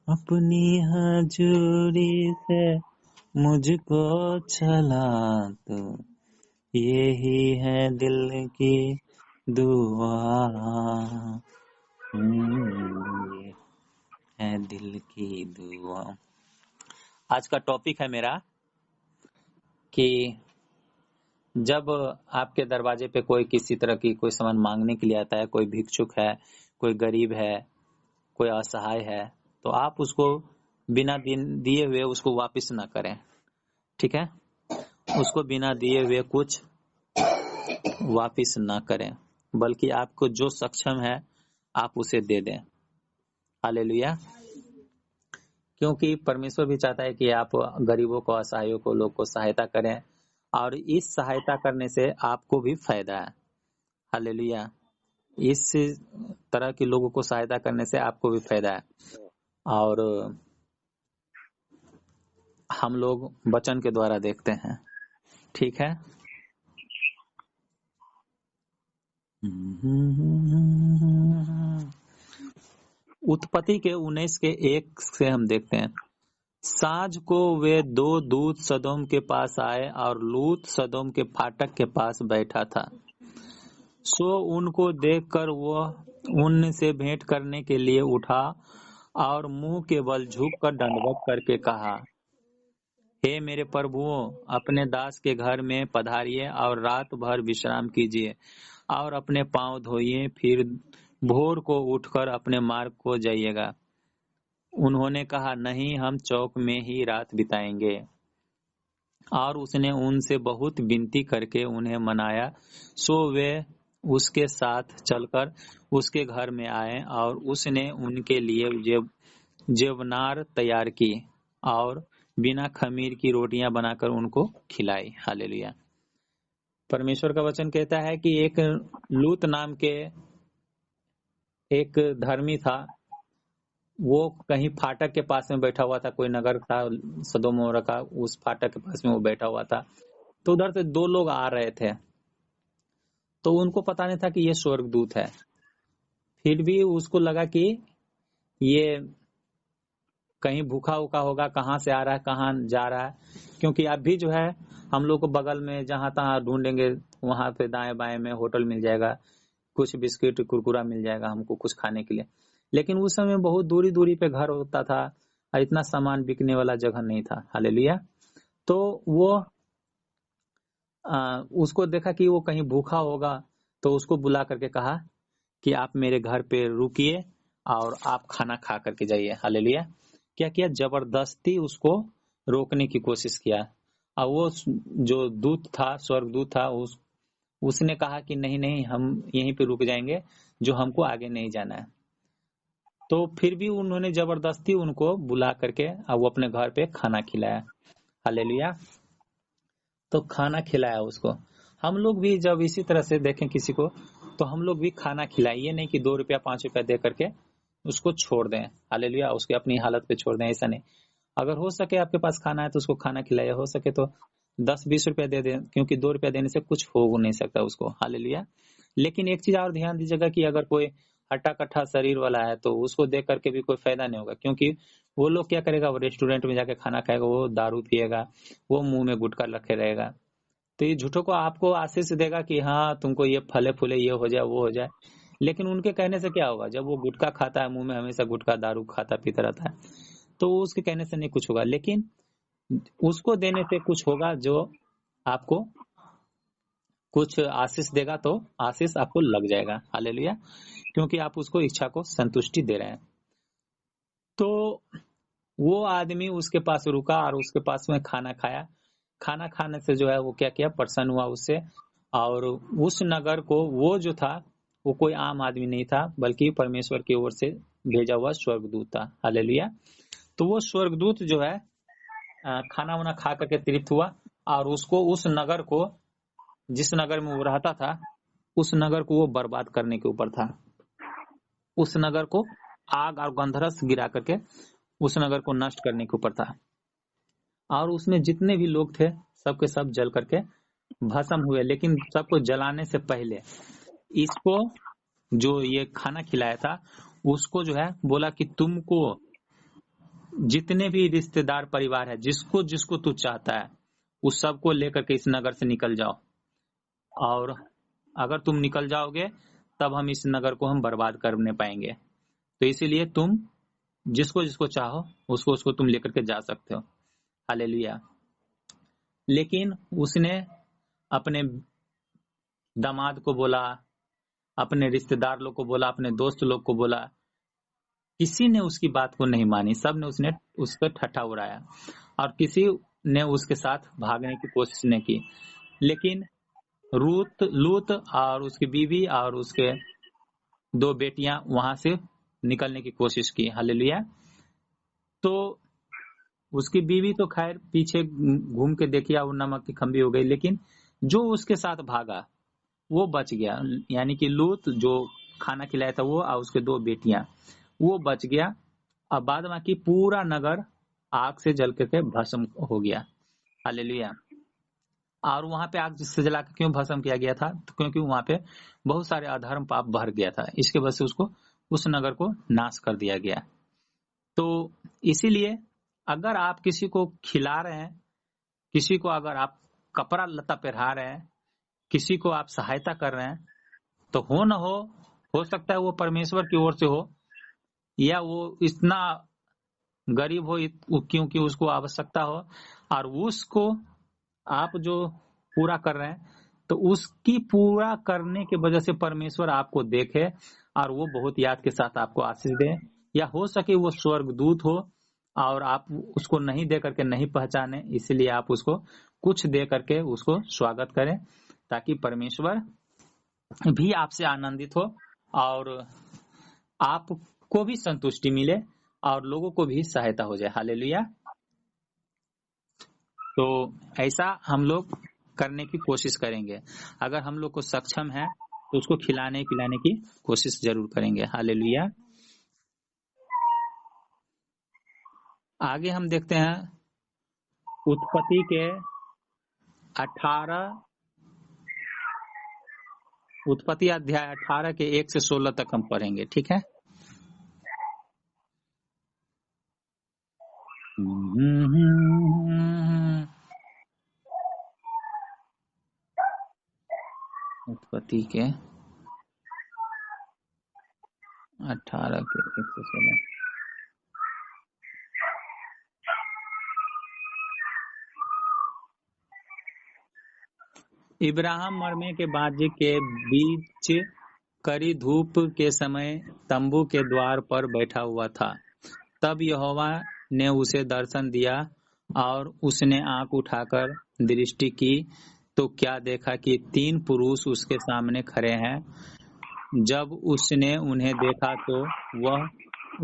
अपनी हजूरी से मुझको चला तो यही है दिल की दुआ। ये है दिल की दुआ। आज का टॉपिक है मेरा कि जब आपके दरवाजे पे कोई किसी तरह की कोई सामान मांगने के लिए आता है, कोई भिक्षुक है, कोई गरीब है, कोई असहाय है, तो आप उसको बिना दिए हुए उसको वापस ना करें, ठीक है? उसको बिना दिए हुए कुछ वापस ना करें, बल्कि आपको जो सक्षम है आप उसे दे दें। हालेलुया। क्योंकि परमेश्वर भी चाहता है कि आप गरीबों को, असहायों को, लोग को सहायता करें, और इस सहायता करने से आपको भी फायदा है। हालेलुया। इस तरह के लोगों को सहायता करने से आपको भी फायदा है। और हम लोग वचन के द्वारा देखते हैं, ठीक है? उत्पत्ति के 19:1 से हम देखते हैं। साँझ को वे दो दूत सदोम के पास आए और लूत सदोम के फाटक के पास बैठा था। सो उनको देखकर वह उनसे भेंट करने के लिए उठा और मुंह के बल झुककर दंडवत करके कहा, हे मेरे प्रभुओं, अपने दास के घर में पधारिए और रात भर विश्राम कीजिए और अपने पांव धोइए, फिर भोर को उठकर अपने मार्ग को जाइएगा। उन्होंने कहा, नहीं, हम चौक में ही रात बिताएंगे। और उसने उनसे बहुत विनती करके उन्हें मनाया। सो वे उसके साथ चलकर उसके घर में आए और उसने उनके लिए जेवनार तैयार की और बिना खमीर की रोटियां बनाकर उनको खिलाई। हालेलुया। परमेश्वर का वचन कहता है कि एक लूत नाम के एक धर्मी था। वो कहीं फाटक के पास में बैठा हुआ था, कोई नगर था सदोम और का, उस फाटक के पास में वो बैठा हुआ था। तो उधर से दो लोग आ रहे थे, तो उनको पता नहीं था कि ये स्वर्गदूत है। फिर भी उसको लगा कि ये कहीं भूखा उखा होगा, कहाँ से आ रहा है, कहाँ जा रहा है। क्योंकि अभी जो है हम लोग को बगल में जहां तहां ढूंढेंगे वहां पे दाएं बाएं में होटल मिल जाएगा, कुछ बिस्किट कुरकुरा मिल जाएगा हमको कुछ खाने के लिए। लेकिन उस समय बहुत दूरी दूरी पे घर होता था और इतना सामान बिकने वाला जगह नहीं था। हालेलुया। तो वो उसको देखा कि वो कहीं भूखा होगा, तो उसको बुला करके कहा कि आप मेरे घर पे रुकिए और आप खाना खा करके जाइए। हालेलुया। क्या किया? जबरदस्ती उसको रोकने की कोशिश किया। और वो जो दूत था, स्वर्गदूत था, उसने कहा कि नहीं नहीं, हम यहीं पे रुक जाएंगे, जो हमको आगे नहीं जाना है। तो फिर भी उन्होंने जबरदस्ती उनको बुला करके और वो अपने घर पे खाना खिलाया। हालेलुया। तो खाना खिलाया उसको। हम लोग भी जब इसी तरह से देखें किसी को, तो हम लोग भी खाना खिलाइए, नहीं कि 2 रुपया 5 रुपया दे करके उसको छोड़ दें। हालेलुया। उसके अपनी हालत पे छोड़ दें, ऐसा नहीं। अगर हो सके आपके पास खाना है तो उसको खाना खिलाइए, हो सके तो 10-20 रुपया दे दें, क्योंकि 2 रुपया देने से कुछ हो नहीं सकता उसको। हालेलुया। लेकिन एक चीज और ध्यान दीजिएगा कि अगर कोई हट्टा कट्ठा शरीर वाला है तो उसको देख करके भी कोई फायदा नहीं होगा। क्योंकि वो लोग क्या करेगा, वो रेस्टोरेंट में जाके खाना खाएगा, वो दारू पिएगा, वो मुंह में गुटखा रखे रहेगा। तो ये झूठों को आपको आशीष देगा कि हाँ तुमको ये फले फूले, ये हो जाए, वो हो जाए। लेकिन उनके कहने से क्या होगा? जब वो गुटखा खाता है, मुंह में हमेशा गुटखा दारू खाता पीता रहता है, तो उसके कहने से नहीं कुछ होगा। लेकिन उसको देने से कुछ होगा, जो आपको कुछ आशीष देगा, तो आशीष आपको लग जाएगा। हालेलुया। क्योंकि आप उसको इच्छा को संतुष्टि दे रहे हैं। तो वो आदमी उसके पास रुका और उसके पास में खाना खाया। खाना खाने से जो है वो क्या किया, प्रसन्न हुआ उससे। और उस नगर को, वो जो था वो कोई आम आदमी नहीं था, बल्कि परमेश्वर की ओर से भेजा हुआ स्वर्गदूत था। हालेलुया। तो वो स्वर्गदूत जो है खाना वाना खा करके तृप्त हुआ और उसको उस नगर को, जिस नगर में वो रहता था, उस नगर को वो बर्बाद करने के ऊपर था। उस नगर को आग और गंधरस गिरा करके उस नगर को नष्ट करने के ऊपर था। और उसमें जितने भी लोग थे सबके सब जल करके भस्म हुए। लेकिन सबको जलाने से पहले इसको, जो ये खाना खिलाया था, उसको जो है बोला कि तुमको जितने भी रिश्तेदार परिवार है, जिसको जिसको तू चाहता है, उस सबको लेकर के इस नगर से निकल जाओ, और अगर तुम निकल जाओगे तब हम इस नगर को हम बर्बाद करने पाएंगे। तो इसीलिए तुम जिसको जिसको चाहो उसको उसको तुम लेकर के जा सकते हो। हालेलुया। लेकिन उसने अपने दामाद को बोला, अपने रिश्तेदार लोग को बोला, अपने दोस्त लोग को बोला, किसी ने उसकी बात को नहीं मानी। सब ने उसने उस पर ठट्ठा उड़ाया और किसी ने उसके साथ भागने की कोशिश नहीं की। लेकिन लूत और उसकी बीवी और उसके 2 बेटियां वहां से निकलने की कोशिश की। हालेलुया। तो उसकी बीवी तो खैर पीछे घूम के देखी, वो नमक की खंबी हो गई, लेकिन जो उसके साथ भागा वो बच गया। यानी कि लूत जो खाना खिलाया था वो, और उसके 2 बेटियां, वो बच गया। और बाद बाकी पूरा नगर आग से जल के भस्म हो गया। हालेलुया। और वहां पे आग से जला के क्यों भस्म किया गया था? तो क्योंकि वहां पे बहुत सारे अधर्म पाप भर गया था, इसके वजह से उसको उस नगर को नाश कर दिया गया। तो इसीलिए अगर आप किसी को खिला रहे हैं, किसी को अगर आप कपड़ा लत्ता पहना रहे हैं, किसी को आप सहायता कर रहे हैं, तो हो सकता है वो परमेश्वर की ओर से हो, या वो इतना गरीब हो क्योंकि उसको आवश्यकता हो, और उसको आप जो पूरा कर रहे हैं, तो उसकी पूरा करने की वजह से परमेश्वर आपको देखे और वो बहुत याद के साथ आपको आशीष दे। या हो सके वो स्वर्गदूत हो और आप उसको नहीं दे करके नहीं पहचाने, इसलिए आप उसको कुछ दे करके उसको स्वागत करें, ताकि परमेश्वर भी आपसे आनंदित हो और आपको भी संतुष्टि मिले और लोगों को भी सहायता हो जाए। हालेलुया। तो ऐसा हम लोग करने की कोशिश करेंगे। अगर हम लोग को सक्षम है तो उसको खिलाने पिलाने की कोशिश जरूर करेंगे। हालेलुया। आगे हम देखते हैं उत्पत्ति के 18 उत्पत्ति अध्याय 18 के 1 से 16 तक हम पढ़ेंगे। ठीक है। उत्पत्ति के 18 के 1 से 16। इब्राहिम मरने के बाद के बीच कड़ी धूप के समय तंबू के द्वार पर बैठा हुआ था। तब यहोवा ने उसे दर्शन दिया और उसने आंख उठाकर दृष्टि की तो क्या देखा कि 3 पुरुष उसके सामने खड़े हैं। जब उसने उन्हें देखा तो वह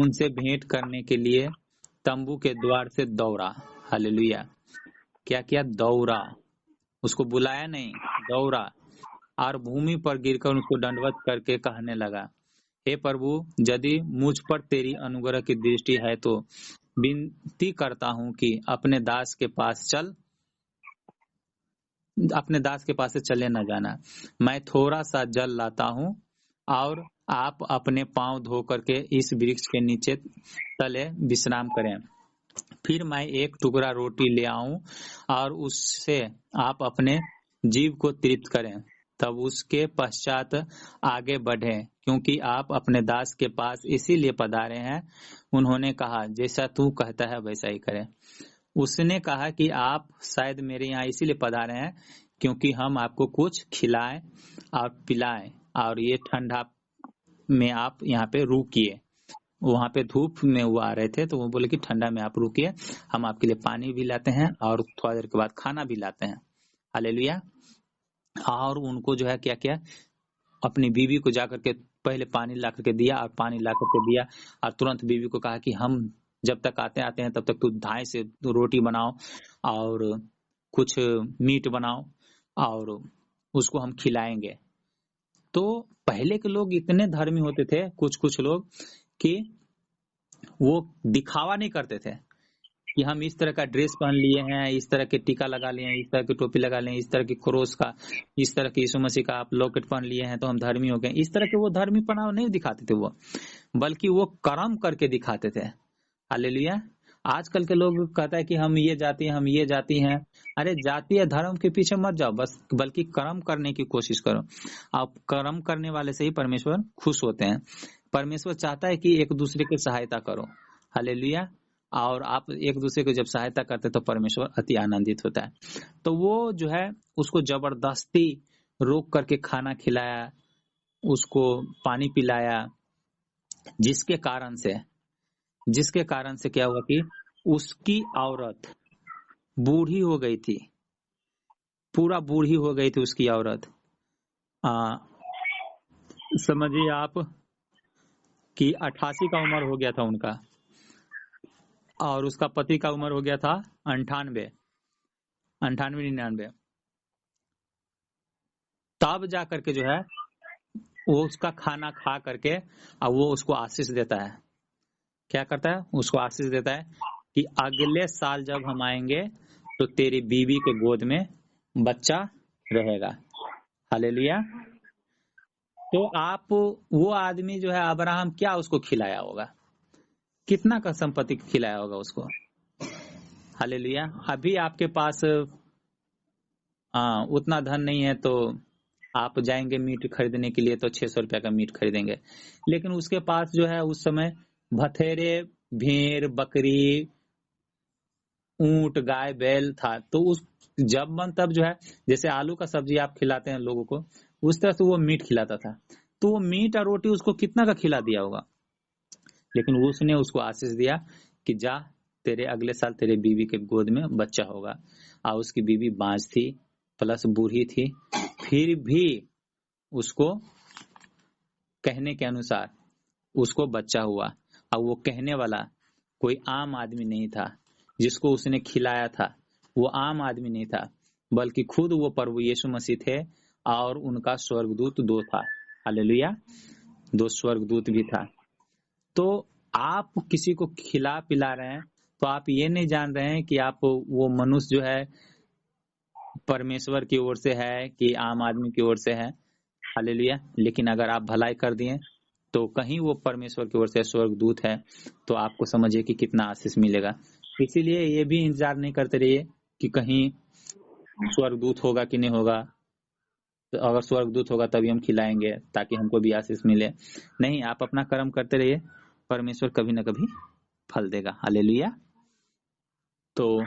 उनसे भेंट करने के लिए तंबू के द्वार से दौड़ा। हालेलुया। क्या किया? दौड़ा। उसको बुलाया नहीं, दौड़ा और भूमि पर गिरकर उसको दंडवत करके कहने लगा, हे प्रभु, यदि मुझ पर तेरी अनुग्रह की दृष्टि है तो विनती करता हूँ कि अपने दास के पास से चले न जाना। मैं थोड़ा सा जल लाता हूँ और आप अपने पांव धो करके इस वृक्ष के नीचे तले विश्राम करें। फिर मैं एक टुकड़ा रोटी ले आऊं और उससे आप अपने जीव को तृप्त करें, तब उसके पश्चात आगे बढ़े, क्योंकि आप अपने दास के पास इसीलिए पधारे हैं। उन्होंने कहा, जैसा तू कहता है वैसा ही करें। उसने कहा कि आप शायद मेरे यहाँ इसीलिए पधारे हैं क्योंकि हम आपको कुछ खिलाएं और पिलाएं और ये ठंडा में आप यहाँ पे रुकिए। वहां पे धूप में वो आ रहे थे तो वो बोले कि ठंडा में आप रुकिए, हम आपके लिए पानी भी लाते हैं और थोड़ा देर के बाद खाना भी लाते हैं। हालेलुया। और उनको जो है क्या किया, अपनी बीवी को जाकर के पहले पानी ला करके दिया और पानी ला करके दिया और तुरंत बीवी को कहा कि हम जब तक आते हैं तब तक तू धाय से रोटी बनाओ और कुछ मीट बनाओ और उसको हम खिलाएंगे। तो पहले के लोग इतने धर्मी होते थे, कुछ लोग, कि वो दिखावा नहीं करते थे कि हम इस तरह का ड्रेस पहन लिए हैं, इस तरह के टीका लगा लिए हैं, इस तरह की टोपी लगा लिए हैं, इस तरह की क्रोस का, इस तरह के यीशु मसीह का आप लॉकेट पहन लिए हैं तो हम धर्मी हो गए। इस तरह के वो धर्मीपना नहीं दिखाते थे वो, बल्कि वो कर्म करके दिखाते थे। हालेलुया। आजकल के लोग कहता है कि हम ये जाति हैं, हम ये जाति हैं। अरे जाति या धर्म के पीछे मत जाओ, बस बल्कि कर्म करने की कोशिश करो। आप कर्म करने वाले से ही परमेश्वर खुश होते हैं। परमेश्वर चाहता है कि एक दूसरे की सहायता करो। हालेलुया। और आप एक दूसरे को जब सहायता करते तो परमेश्वर अति आनंदित होता है। तो वो जो है उसको जबरदस्ती रोक करके खाना खिलाया, उसको पानी पिलाया, जिसके कारण से क्या हुआ कि उसकी औरत बूढ़ी हो गई थी, पूरा बूढ़ी हो गई थी उसकी औरत। समझिए आप कि 88 का उम्र हो गया था उनका, और उसका पति का उम्र हो गया था 98-99। तब जा करके जो है वो उसका खाना खा करके अब वो उसको आशीष देता है। क्या करता है? उसको आशीष देता है कि अगले साल जब हम आएंगे तो तेरी बीवी के गोद में बच्चा रहेगा। हालेलुया। तो आप वो आदमी जो है अब्राहम, क्या उसको खिलाया होगा? कितना का संपत्ति खिलाया होगा उसको? हालेलुया। अभी आपके पास उतना धन नहीं है तो आप जाएंगे मीट खरीदने के लिए तो 600 रुपया का मीट खरीदेंगे, लेकिन उसके पास जो है उस समय बथेरे, भेड़, बकरी, ऊंट, गाय, बैल था। तो उस जब मन तब जो है, जैसे आलू का सब्जी आप खिलाते हैं लोगों को, उस तरह से वो मीट खिलाता था। तो वो मीट और रोटी उसको कितना का खिला दिया होगा? लेकिन उसने उसको आशीष दिया कि जा, तेरे अगले साल तेरे बीवी के गोद में बच्चा होगा। और उसकी बीवी बांझ थी प्लस बूढ़ी थी, फिर भी उसको कहने के अनुसार उसको बच्चा हुआ। और वो कहने वाला कोई आम आदमी नहीं था, जिसको उसने खिलाया था वो आम आदमी नहीं था, बल्कि खुद वो प्रभु यीशु मसीह थे। और उनका स्वर्गदूत 2 था। हालेलुया। 2 स्वर्गदूत भी था। तो आप किसी को खिला पिला रहे हैं तो आप ये नहीं जान रहे हैं कि आप वो मनुष्य जो है परमेश्वर की ओर से है कि आम आदमी की ओर से है। हालेलुया। लेकिन अगर आप भलाई कर दिए तो कहीं वो परमेश्वर की ओर से स्वर्गदूत है, तो आपको समझिए कि कितना आशीष मिलेगा। इसीलिए ये भी इंतजार नहीं करते रहिए कि कहीं स्वर्गदूत होगा कि नहीं होगा। तो अगर स्वर्गदूत होगा तभी हम खिलाएंगे ताकि हमको भी आशीष मिले। नहीं, आप अपना कर्म करते रहिए, परमेश्वर कभी ना कभी फल देगा। हालेलुया। तो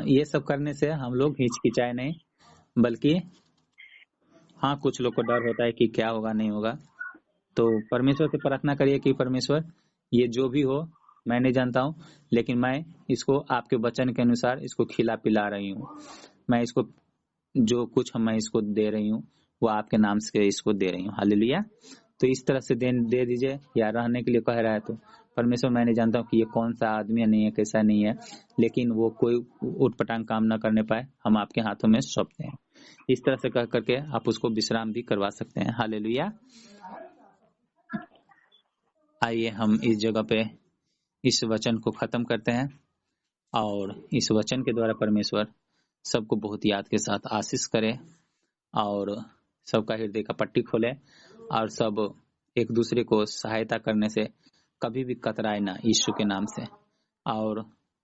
ये सब करने से हम लोग हिचकिचाए नहीं, बल्कि हाँ, कुछ लोग को डर होता है कि क्या होगा नहीं होगा। तो परमेश्वर से प्रार्थना करिए कि परमेश्वर ये जो भी हो मैं नहीं जानता हूँ, लेकिन मैं इसको आपके वचन के अनुसार इसको खिला पिला रही हूँ। मैं इसको जो कुछ मैं इसको दे रही हूँ वो आपके नाम से इसको दे रही हूँ। हालेलुया। तो इस तरह से दे दीजिए, या रहने के लिए कह रहा है तो परमेश्वर मैं नहीं जानता हूँ कि ये कौन सा आदमी है, नहीं है, कैसा नहीं है, लेकिन वो कोई उटपटांग काम ना करने पाए, हम आपके हाथों में सौंपते हैं। इस तरह से कह करके आप उसको विश्राम भी करवा सकते हैं। हालेलुया। आइए हम इस जगह पे इस वचन को खत्म करते हैं, और इस वचन के द्वारा परमेश्वर सबको बहुत याद के साथ आशीष करे, और सबका हृदय का पट्टी खोले, और सब एक दूसरे को सहायता करने से कभी भी कतराए ना, यीशु के नाम से। और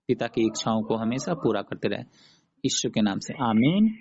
पिता की इच्छाओं को हमेशा पूरा करते रहे, यीशु के नाम से। आमीन।